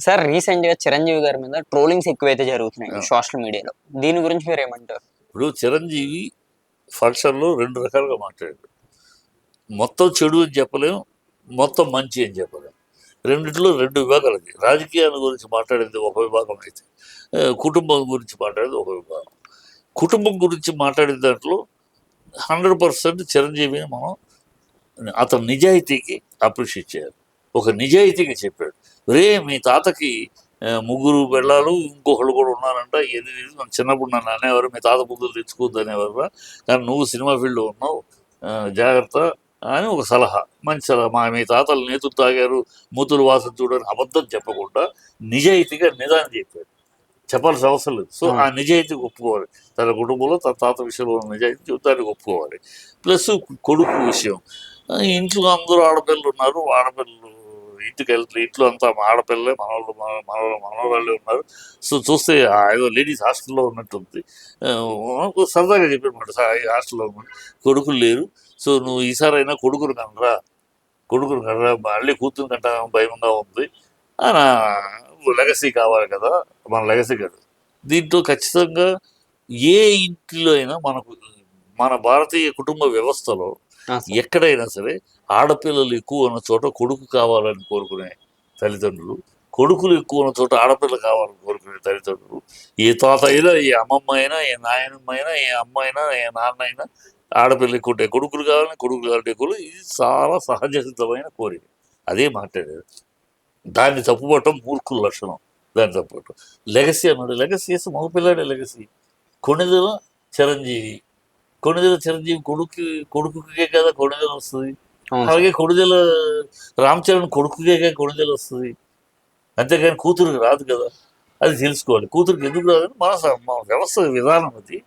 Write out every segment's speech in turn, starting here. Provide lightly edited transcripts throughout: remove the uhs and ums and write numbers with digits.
Sir recent గా చిరంజీవి గారి మీద ట్రోలింగ్స్ ఎక్కువైతే జరుగుతున్నాయి సోషల్ మీడియాలో. దీని గురించి మీరు ఏమంటారు? ఇప్పుడు చిరంజీవి ఫంక్షన్లో 2 రకాలుగా మాట్లాడాడు. మొత్తం చెడు అని చెప్పలేం, మొత్తం మంచి అని చెప్పలేం. రెండిట్లో 2 విభాగాలు. రాజకీయాల గురించి మాట్లాడేది ఒక విభాగం అయితే, కుటుంబం గురించి మాట్లాడేది ఒక విభాగం. కుటుంబం గురించి మాట్లాడే దాంట్లో 100% చిరంజీవిని మనం అతని నిజాయితీకి అప్రిషియేట్ చేయాలి. ఒక నిజాయితీగా చెప్పాడు, రే మీ తాతకి 3 పిల్లలు ఇంకొకళ్ళు కూడా ఉన్నారంట, ఏది మన చిన్నప్పుడు నన్ను అనేవారు మీ తాత ముగ్గురు తెచ్చుకోవద్దు అనేవారు, కానీ నువ్వు సినిమా ఫీల్డ్లో ఉన్నావు, జాగ్రత్త అని ఒక సలహా, మంచి సలహా. మీ తాతలు నేతులు తాగారు, మూతులు వాసన చూడని అబద్ధం చెప్పకుండా నిజాయితీగా నిజాన్ని చెప్పాడు. చెప్పాల్సిన అవసరం లేదు. సో ఆ నిజాయితీ ఒప్పుకోవాలి. తన కుటుంబంలో తన తాత విషయంలో ఉన్న నిజాయితీ జీవితానికి ఒప్పుకోవాలి. ప్లస్ కొడుకు విషయం, ఇంట్లో అందరూ ఆడపిల్లలు ఉన్నారు, ఆడపిల్లలు ఇంటికి వెళ్తే ఇంట్లో అంతా ఆడపిల్లలే, మనవాళ్ళే ఉన్నారు. సో చూస్తే ఏదో లేడీస్ హాస్టల్లో ఉన్నట్టుంది. సరదాగా చెప్పారన్నమాట, హాస్టల్లో కొడుకులు లేరు, సో నువ్వు ఈసారైనా కొడుకును కనరా మళ్ళీ కూతురు కంట భయంగా ఉంది అని. లెగసీ కావాలి కదా, మన లెగసీ కదా. దీంట్లో ఖచ్చితంగా ఏ ఇంటిలో అయినా మన భారతీయ కుటుంబ వ్యవస్థలో ఎక్కడైనా సరే ఆడపిల్లలు ఎక్కువ ఉన్న చోట కొడుకు కావాలని కోరుకునే తల్లిదండ్రులు, కొడుకులు ఎక్కువ ఉన్న చోట ఆడపిల్ల కావాలని కోరుకునే తల్లిదండ్రులు, ఏ తాత అయినా, ఏ అమ్మమ్మ అయినా, ఏ నాయనమ్మ అయినా, ఏ అమ్మ అయినా, ఏ నాన్న అయినా ఆడపిల్ల ఎక్కువ కొడుకులు కావాలంటే ఎక్కువ. ఇది చాలా సహజ సిద్ధమైన కోరిక. అదే మాట్లాడేది. దాన్ని తప్పుపట్టడం మూర్ఖుల లక్షణం. దాన్ని తప్పుపట్టడం లెగసీ అన్నాడు. లెగసీ చేస్తే మగపిల్లాడే లెగసీ. కొణిదెల చిరంజీవి కొడుకుకే కదా కొణిదెల వస్తుంది. అలాగే కొణిదెల రామ్ చరణ్ కొడుకుకే కొణిదెల వస్తుంది, అంతేగాని కూతురుకి రాదు కదా. అది తెలుసుకోవాలి. కూతురికి ఎందుకు రాదని మన వ్యవస్థ విధానం అది.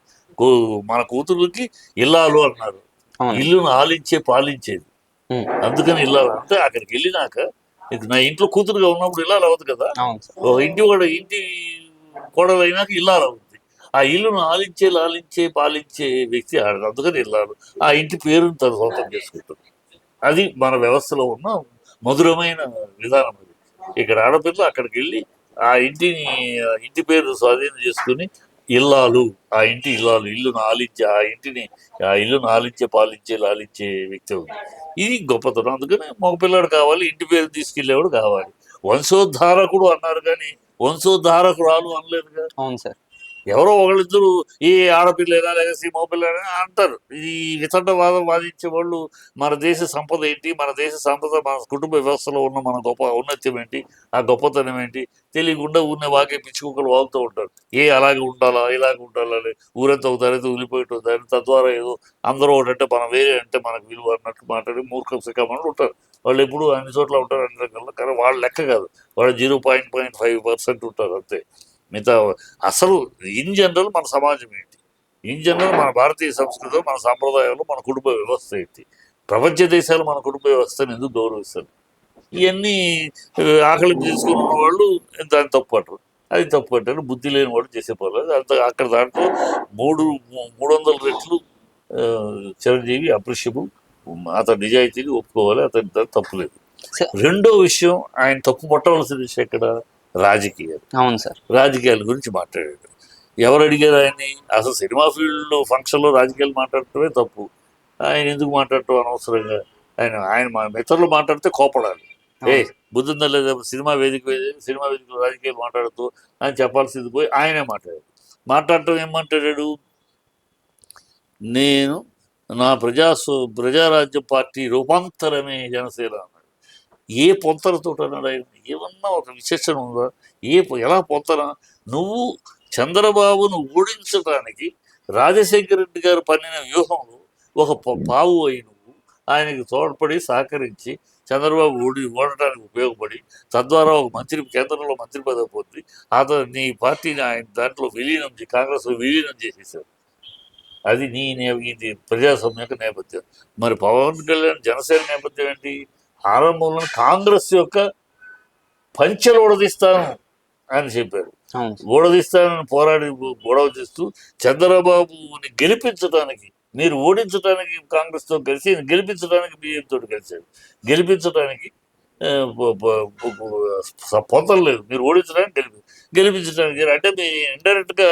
మన కూతురుకి ఇల్లాలు అన్నారు, ఇల్లును ఆలించే పాలించేది. అందుకని ఇల్లాలు అంటే అక్కడికి వెళ్ళినాక నా ఇంట్లో కూతురుగా ఉన్నప్పుడు ఇల్లాలు అవ్వదు కదా. ఇంటి కోడలు అయినాక ఇల్లాలు అవుతుంది. ఆ ఇల్లును లాలించే పాలించే వ్యక్తి ఆడదు. అందుకని ఇల్లాలు ఆ ఇంటి పేరును తను సొంతం చేసుకుంటుంది. అది మన వ్యవస్థలో ఉన్న మధురమైన విధానం. అది ఇక్కడ ఆడపిల్ల అక్కడికి వెళ్ళి ఆ ఇంటి పేరు స్వాధీనం చేసుకుని ఇల్లాలు, ఆ ఇంటి ఇల్లాలు, ఇల్లును ఆలించే ఆ ఇల్లును పాలించే లాలించే వ్యక్తి ఉంది. ఇది గొప్పతనం. అందుకని మగపిల్లాడు కావాలి, ఇంటి పేరు తీసుకెళ్లేవాడు కావాలి. వంశోద్ధారకుడు అన్నారు కానీ వంశోద్ధారకురాలు అనలేదుగా. అవును సార్. ఎవరో ఒకళ్ళిద్దరు ఈ ఆడపిల్లైనా లేకపోతే మగపిల్లైనా అంటారు. ఈ వితండవాదం వాదించే వాళ్ళు మన దేశ సంపద ఏంటి, మన దేశ సంపద, మన కుటుంబ వ్యవస్థలో ఉన్న మన గొప్ప ఔన్నత్యం ఏంటి, ఆ గొప్పతనం ఏంటి తెలియకుండా వాకే పిచ్చుకుక్కలు వాగుతూ ఉంటారు. అలాగే ఉండాలా, ఇలాగే ఉండాలా, ఊరంతా అవుతారైతే ఉలిపోయేట్టు తద్వారా ఏదో అందరూ ఒకటంటే మనం వేరే అంటే మనకు విలువ అన్నట్టు మాట్లాడి మూర్ఖ శిఖమని ఉంటారు. వాళ్ళు ఎప్పుడు అన్ని చోట్ల ఉంటారు, అన్ని రకాల. కానీ వాళ్ళ లెక్క కాదు, వాళ్ళు 0.5% ఉంటారు అంతే. మిగతా అసలు ఇన్ జనరల్ మన సమాజం ఏంటి, ఇన్ జనరల్ మన భారతీయ సంస్కృతిలో, మన సాంప్రదాయాలు, మన కుటుంబ వ్యవస్థ ఏంటి, ప్రపంచ దేశాలు మన కుటుంబ వ్యవస్థను ఎందుకు గౌరవిస్తారు, ఇవన్నీ ఆకలి తీసుకుని ఉన్న వాళ్ళు దాన్ని తప్పుపట్టరు. అది తప్పుపట్టారు. బుద్ధి లేని వాడు చేసే పర్లేదు. అక్కడ దాంట్లో 300 రెట్లు చిరంజీవి అప్రిషియబుల్. అతని నిజాయితీని ఒప్పుకోవాలి, అతని దాని తప్పులేదు. రెండో విషయం, ఆయన తప్పు పట్టవలసిన విషయం ఎక్కడ, రాజకీయాలు. అవును సార్. రాజకీయాల గురించి మాట్లాడాడు. ఎవరు అడిగారు ఆయన్ని? అసలు సినిమా ఫీల్డ్లో ఫంక్షన్లో రాజకీయాలు మాట్లాడటమే తప్పు. ఆయన ఎందుకు మాట్లాడటం అనవసరంగా? ఆయన మా మిత్రులు మాట్లాడితే కోపడాలి. బుద్ధిందా లేదా, సినిమా వేదికలో రాజకీయాలు మాట్లాడుతూ ఆయన చెప్పాల్సింది పోయి ఆయనే మాట్లాడటం ఏం మాట్లాడాడు? నేను నా ప్రజారాజ్య పార్టీ రూపాంతరమే జనసేన అన్నాడు. ఏ పొంతలతో అన్నాడు ఆయన? ఏమన్నా ఒక విశేషణ ఉందా? ఎలా పొంతన? నువ్వు చంద్రబాబును ఓడించడానికి రాజశేఖర రెడ్డి గారు పన్నిన వ్యూహంలో ఒక పావు అయి నువ్వు ఆయనకి తోడ్పడి సహకరించి చంద్రబాబు ఓడటానికి ఉపయోగపడి తద్వారా ఒక కేంద్రంలో మంత్రి పదవి పొంది నీ పార్టీని ఆయన దాంట్లో కాంగ్రెస్లో విలీనం చేసేసారు. అది ఇది ప్రజాస్వామ్య నేపథ్యం. మరి పవన్ కళ్యాణ్ జనసేన నేపథ్యం ఏంటి? ఆరంభంలో కాంగ్రెస్ యొక్క పంచెలు ఓడదీస్తాను అని చెప్పారు. ఓడదీస్తానని గొడవ చేస్తూ చంద్రబాబుని గెలిపించడానికి, మీరు ఓడించడానికి కాంగ్రెస్తో కలిసి గెలిపించడానికి బీజేపీతో కలిశాడు. గెలిపించడానికి ఆ, పొందడం లేదు. మీరు ఓడించడానికి గెలిపించడానికి అంటే మీ ఇండైరెక్ట్గా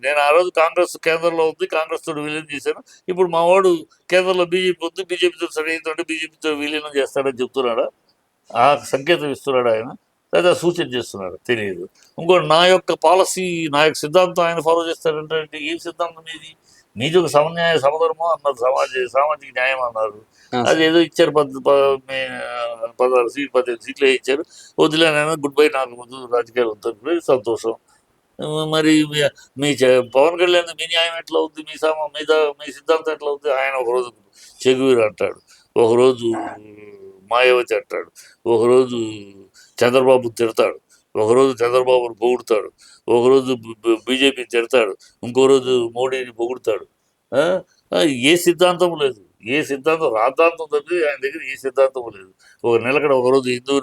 నేను ఆ రోజు కాంగ్రెస్ కేంద్రంలో ఉంది, కాంగ్రెస్ తోటి విలీనం చేశాను, ఇప్పుడు మా వాడు కేంద్రంలో బీజేపీ ఉంది, బీజేపీతో సరైనటువంటి బీజేపీతో విలీనం చేస్తాడని చెప్తున్నాడా? ఆ సంకేతం ఇస్తున్నాడు ఆయన, లేదా సూచన చేస్తున్నాడు తెలియదు. ఇంకోటి నా యొక్క పాలసీ, నా యొక్క సిద్ధాంతం ఆయన ఫాలో చేస్తాడంటే ఏం సిద్ధాంతం మీది? మీది ఒక సమన్యాయ సమధర్మం అన్నారు, సామాజిక న్యాయం అన్నారు. అది ఏదో ఇచ్చారు, 16 సీట్లు ఇచ్చారు, వదిలేనైనా గుడ్ బై, నాకు ముందు రాజకీయాలు వద్దు, సంతోషం. మరి పవన్ కళ్యాణ్ మీ న్యాయం ఎట్లా ఉంది, మీ సిద్ధాంతం ఎట్లా ఉంది? ఆయన ఒకరోజు చెగువీరు అంటాడు, ఒకరోజు మాయావతి అంటాడు, ఒకరోజు చంద్రబాబు తిడతాడు, ఒకరోజు చంద్రబాబును పొగుడుతాడు, ఒకరోజు బీజేపీని తిడతాడు, ఇంకో రోజు మోడీని పొగుడుతాడు. ఆ? ఆ, ఏ సిద్ధాంతం లేదు, ఏ సిద్ధాంతం రాద్ధాంతం తప్పి ఆయన దగ్గర ఏ సిద్ధాంతం లేదు. ఒక నిలకడ, ఒకరోజు హిందూ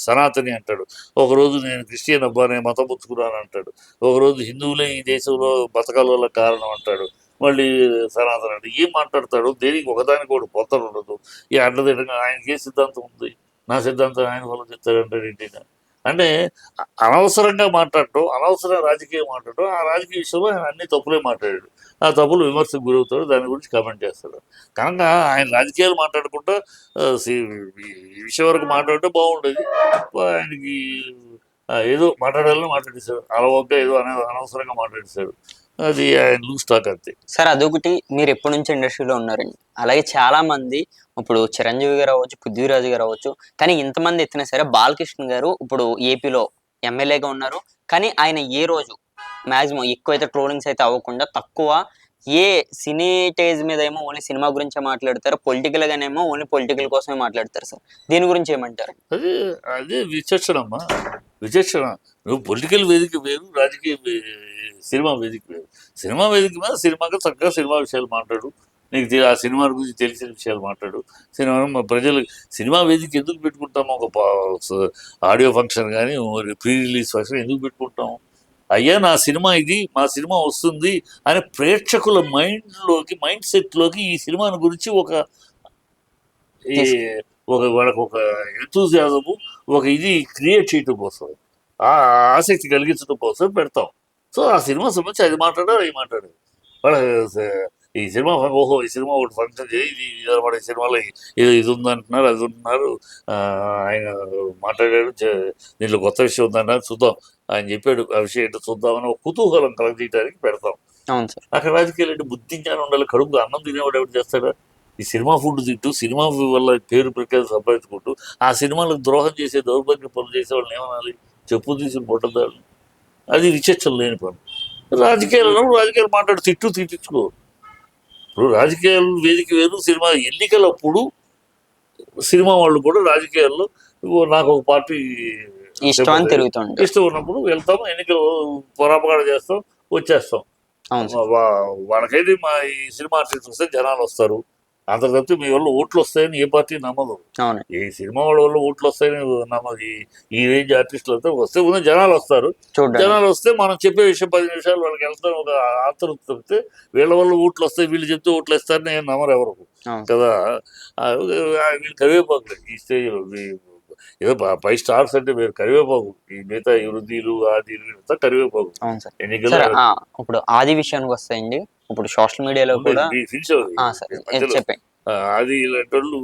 సనాతని అంటాడు, ఒకరోజు నేను క్రిస్టియన్ అబ్బా నేను మతం పుచ్చుకున్నాను అంటాడు, ఒకరోజు హిందువులే ఈ దేశంలో బతకాల వల్ల కారణం అంటాడు, మళ్ళీ సనాతన అంటే ఏం మాట్లాడతాడు? దేనికి ఒకదానికి ఒకటి పొత్తలు ఉండదు. ఈ అడ్డదిడ్డంగా ఆయనకి ఏ సిద్ధాంతం ఉంది? నా సిద్ధాంతం ఆయన ఫాలో చెప్తాడంటాడు ఏంటి? అంటే అనవసరంగా మాట్లాడటం, అనవసర రాజకీయం మాట్లాడటం, ఆ రాజకీయ విషయంలో ఆయన అన్ని తప్పులే మాట్లాడాడు, ఆ తప్పులు విమర్శకు గురవుతాడు, దాని గురించి కామెంట్ చేస్తాడు. కనుక ఆయన రాజకీయాలు మాట్లాడుకుంటా ఈ విషయం వరకు మాట్లాడితే బాగుండేది. ఆయనకి ఏదో మాట్లాడాలని మాట్లాడేశాడు, అలవోగ్గా ఏదో అనవసరంగా మాట్లాడేశాడు. అది ఆయన లూజ్ టాక్ అంతే. సార్ అదొకటి, మీరు ఎప్పటి నుంచి ఇండస్ట్రీలో ఉన్నారండి, అలాగే చాలా మంది ఇప్పుడు చిరంజీవి గారు అవ్వచ్చు, పృథ్వీరాజు గారు అవ్వచ్చు, కానీ ఇంతమంది ఎత్తినా సరే బాలకృష్ణ గారు ఇప్పుడు ఏపీలో ఎమ్మెల్యేగా ఉన్నారు, కానీ ఆయన ఏ రోజు మాక్సిమం ఎక్కువైతే ట్రోలింగ్స్ అయితే అవ్వకుండా తక్కువ, ఏ సినీ టేజ్ మీద ఏమో ఓన్లీ సినిమా గురించే మాట్లాడతారు, పొలిటికల్ గానేమో ఓన్లీ పొలిటికల్ కోసమే మాట్లాడతారు సార్. దీని గురించి ఏమంటారు? అదే అదే విచక్షణ అమ్మా, విచక్షణ. నువ్వు పొలిటికల్ వేదిక వేరు, రాజకీయ సినిమా వేదిక వేరు. సినిమా వేదిక మీద సినిమాగా చక్కగా సినిమా విషయాలు మాట్లాడు, నీకు ఆ సినిమా గురించి తెలిసిన విషయాలు మాట్లాడు. సినిమా ప్రజలు సినిమా వేదిక ఎందుకు పెట్టుకుంటాము? ఒక ఆడియో ఫంక్షన్ కానీ ప్రీ రిలీజ్ ఫంక్షన్ ఎందుకు పెట్టుకుంటాము? అయ్యా నా సినిమా ఇది, మా సినిమా వస్తుంది అని ప్రేక్షకుల మైండ్ సెట్లోకి ఈ సినిమాని గురించి ఈ వాళ్ళకు ఒక ఎంతూజియాజము, ఒక ఇది క్రియేట్ చేయటం కోసం, ఆ ఆసక్తి కలిగించడం కోసం పెడతాం. సో ఆ సినిమా సంబంధించి అది మాట్లాడారు, అవి మాట్లాడారు. వాళ్ళ ఈ సినిమా ఓహో ఈ సినిమా ఒకటి ఫంక్షన్ చేయి, ఇది ఈ సినిమాలో ఇది ఉందంటున్నారు, అది ఉంటున్నారు, ఆయన మాట్లాడాడు, దీంట్లో కొత్త విషయం ఉందన్నారు, చూద్దాం ఆయన చెప్పాడు, ఆ విషయం ఏంటో చూద్దామని ఒక కుతూహలం కలగజేయడానికి పెడతాం. అవును సార్. అక్కడ రాజకీయాలు అంటే బుద్ధి జ్ఞానం ఉండాలి. కడుపు అన్నం తినేవాడు ఎవరు చేస్తాడా? ఈ సినిమా ఫుడ్ తింటూ సినిమా వల్ల పేరు ప్రఖ్యాతి సంపాదించుకుంటూ ఆ సినిమాలకు ద్రోహం చేసే దౌర్భాగ్య పనులు చేసే వాళ్ళని ఏమనాలి? చెప్పు తీసి పొట్టదారు. అది విచక్షణ లేని పని. రాజకీయాలు మాట్లాడి తిట్టించుకో. ఇప్పుడు రాజకీయాలు వేదిక వేరు, సినిమా ఎన్నికలప్పుడు సినిమా వాళ్ళు కూడా రాజకీయాల్లో నాకు ఒక పార్టీ ఇష్టం అని తిరుగుతుంది, ఇష్టం ఉన్నప్పుడు వెళ్తాం, ఎన్నికలు పొరాపగాడ చేస్తాం, వచ్చేస్తాం. వాళ్ళకైతే మా ఈ సినిమా ఆర్టిస్ట్ వస్తే జనాలు వస్తారు, అంత తప్పితే మీ వల్ల ఓట్లు వస్తాయని ఏ పార్టీ నమ్మదు. ఈ సినిమా వాళ్ళ వల్ల ఓట్లు వస్తాయని నమ్మదు. ఈ రేంజ్ ఆర్టిస్టులు అయితే వస్తే ఉన్న జనాలు వస్తారు, జనాలు వస్తే మనం చెప్పే విషయం 10 నిమిషాలు వాళ్ళకి వెళ్తాం, ఒక ఆతృత తప్పితే వీళ్ళ వల్ల ఓట్లు వస్తాయి, వీళ్ళు చెప్తే ఓట్లు వేస్తారని నేను నమ్మరు ఎవరు కదా. వీళ్ళు కరివేపాకులు ఈ స్టేజ్లో ఏదో 5 స్టార్స్ అంటే మీరు కరివేపాకు, ఈ మిగతా వృద్ధులు ఆదిలు అంతా కరివేపాకు. ఎన్నికలు ఇప్పుడు ఆది విషయానికి వస్తాయండి, ఇప్పుడు సోషల్ మీడియాలో కూడా చెప్పండి, ఆది ఇలాంటి వాళ్ళు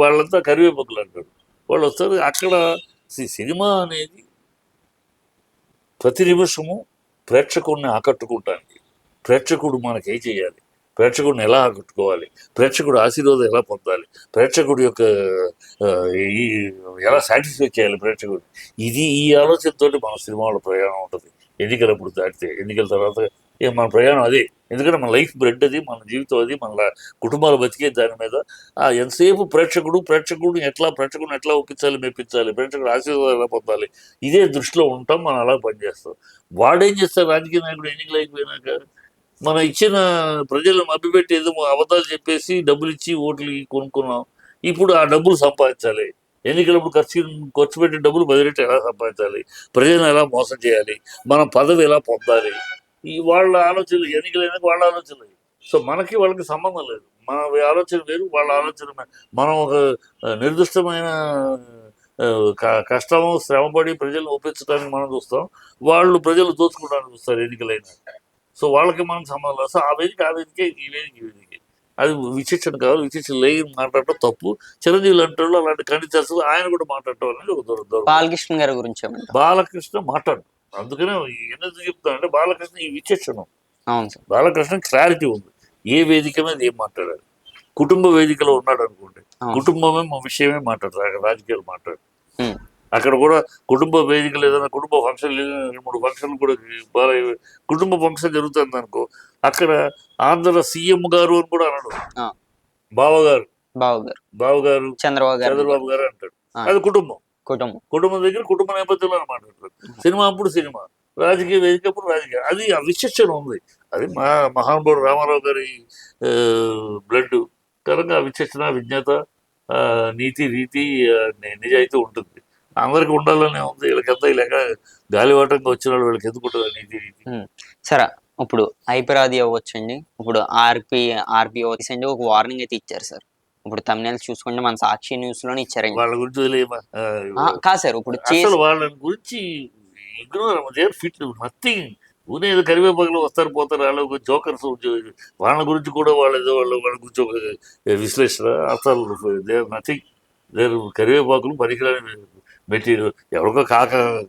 వాళ్ళంతా కరివేపాకులు అంటారు. వాళ్ళు వస్తారు అక్కడ. సినిమా అనేది ప్రతి నిమిషము ప్రేక్షకుడిని ఆకట్టుకుంటానికి, ప్రేక్షకుడు మనకి ఏం చేయాలి, ప్రేక్షకుడిని ఎలా ఆకట్టుకోవాలి, ప్రేక్షకుడు ఆశీర్వాదం ఎలా పొందాలి, ప్రేక్షకుడి యొక్క ఎలా సాటిస్ఫై చేయాలి ప్రేక్షకుడు, ఈ ఆలోచనతో మన సినిమాలో ప్రయాణం ఉంటుంది. ఎన్నికలప్పుడు దాటితే, ఎన్నికల తర్వాత మన ప్రయాణం అదే. ఎందుకంటే మన లైఫ్ బ్రెడ్ అది, మన జీవితం అది, మన కుటుంబాలు బతికే దాని మీద. ఎంతసేపు ప్రేక్షకుడిని ఎట్లా ఒప్పించాలి, మెప్పించాలి, ప్రేక్షకుడు ఆశీర్వాదం ఎలా పొందాలి, ఇదే దృష్టిలో ఉంటాం, మనం అలా పనిచేస్తాం. వాడేం చేస్తారు రాజకీయ నాయకుడు ఎన్నికలు అయిపోయినాక? మనం ఇచ్చిన ప్రజలను మభ్యపెట్టి ఏదో అబద్ధాలు చెప్పేసి డబ్బులు ఇచ్చి ఓట్లు కొనుక్కున్నాం. ఇప్పుడు ఆ డబ్బులు సంపాదించాలి, ఎన్నికలప్పుడు ఖర్చు పెట్టే డబ్బులు 10 రెట్లు ఎలా సంపాదించాలి, ప్రజలను ఎలా మోసం చేయాలి, మనం పదవి ఎలా పొందాలి, ఈ వాళ్ళ ఆలోచనలు, ఎన్నికలైనాక వాళ్ళ ఆలోచనలు. సో మనకి వాళ్ళకి సంబంధం లేదు. మన ఆలోచన వేరు, వాళ్ళ ఆలోచన మనం ఒక నిర్దిష్టమైన కష్టము శ్రమపడి ప్రజలను ఒప్పించడానికి మనం చూస్తాం, వాళ్ళు ప్రజలు దోచుకోవడానికి చూస్తారు ఎన్నికలైన. సో వాళ్ళకి మనం సంబంధం లేదు. సో ఆ వేదిక ఆ వేదికే, ఈ వేదిక ఈ వేదికే. అది విచక్షణ కావాలి. విచక్షణ లేని మాట్లాడటం తప్పు. చిరంజీవి లాంటి వాళ్ళు అలాంటి ఖండితాల్సి ఆయన కూడా మాట్లాడటం అనేది ఒక దూరం. బాలకృష్ణ గారి గురించి ఏమంటారు? బాలకృష్ణ మాట్లాడు. అందుకనే ఎందుకు చెప్తానంటే బాలకృష్ణ ఈ విచక్షణ, అవును సార్. బాలకృష్ణ క్లారిటీ ఉంది. ఏ వేదిక మీద ఏం మాట్లాడాలి. కుటుంబ వేదికలో ఉన్నాడు అనుకోండి, అవును. కుటుంబమే మా విషయమే మాట్లాడతారు. అక్కడ రాజకీయాలు మాట్లాడు. ఉమ్. అక్కడ కూడా కుటుంబ వేదికలు ఏదైనా కుటుంబ ఫంక్షన్లు 2-3 ఫంక్షన్లు కూడా కుటుంబ ఫంక్షన్ జరుగుతుంది అనుకో, అక్కడ ఆంధ్ర సీఎం గారు అని కూడా అనడు, ఆ. బావగారు బాబు గారు, బావగారు చంద్రబాబు గారు అంటాడు. ఆ. అది కుటుంబం. కుటుంబం. కుటుంబం దగ్గర కుటుంబ నేపథ్యంలో మాట్లాడతారు. సినిమా అప్పుడు సినిమా, రాజకీయ వేదిక అప్పుడు రాజకీయ. అది ఆ విచక్షణ ఉంది. అది మహానుభావుడు రామారావు గారి బ్లడ్ కనుక ఆ విచక్షణ, విజ్ఞత, నీతి రీతి, నిజాయితీ ఉంటుంది. అందరికి ఉండాలనే ఉంది. వీళ్ళకంతా ఇలాగ గాలివాటంగా వచ్చిన వాళ్ళు వీళ్ళకి ఎందుకు ఉంటుంది నీతి రీతి. సరే, ఇప్పుడు హైపరాది అవ్వచ్చండి. ఇప్పుడు ఆర్పి రీసెంట్ ఒక వార్నింగ్ అయితే ఇచ్చారు సార్. ఇప్పుడు తమిళ చూసుకుంటే మన సాక్షి న్యూస్ లోనే ఇచ్చారండి. వాళ్ళ గురించి వదిలేయమా? కాదు సార్, ఇప్పుడు అసలు వాళ్ళ గురించి ఇగ్నోర్ ఫిట్ నథింగ్. ఊనే ఏదో కరివేపాకులు వస్తారు పోతారు, వాళ్ళు జోకర్స్. వాళ్ళ గురించి కూడా వాళ్ళ గురించి ఒక విశ్లేషణ. అసలు దేర్ నథింగ్. దేర్ కరివేపాకులు పనికిరాని మెటీరియల్. ఎవరికో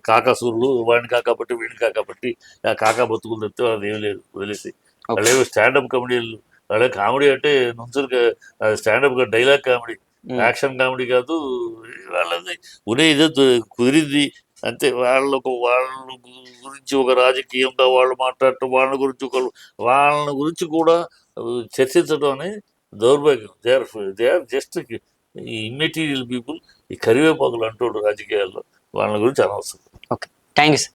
కాకాసూరులు, వాడిని కాకపట్టి వీడిని కాకపట్టి ఆ కాకా బతుకులు తప్పితే వాళ్ళది ఏమి లేదు, వదిలేసి. వాళ్ళేమో స్టాండప్ కామెడీలు. వాళ్ళే కామెడీ అంటే నుంచుని standup dialogue comedy, action comedy కాదు వాళ్ళది. ఉనే ఇదే కుదిరింది అంతే. వాళ్ళ గురించి ఒక రాజకీయంగా వాళ్ళు మాట్లాడటం, వాళ్ళ గురించి కూడా చర్చించడం అనేది దౌర్భాగ్యం. దే ఆర్ జస్ట్ ఈ ఇమ్మెటీరియల్ పీపుల్. ఈ కరివేపాకులు అంటూ రాజకీయాల్లో వాళ్ళ గురించి అనవసరం. Okay, thank you sir.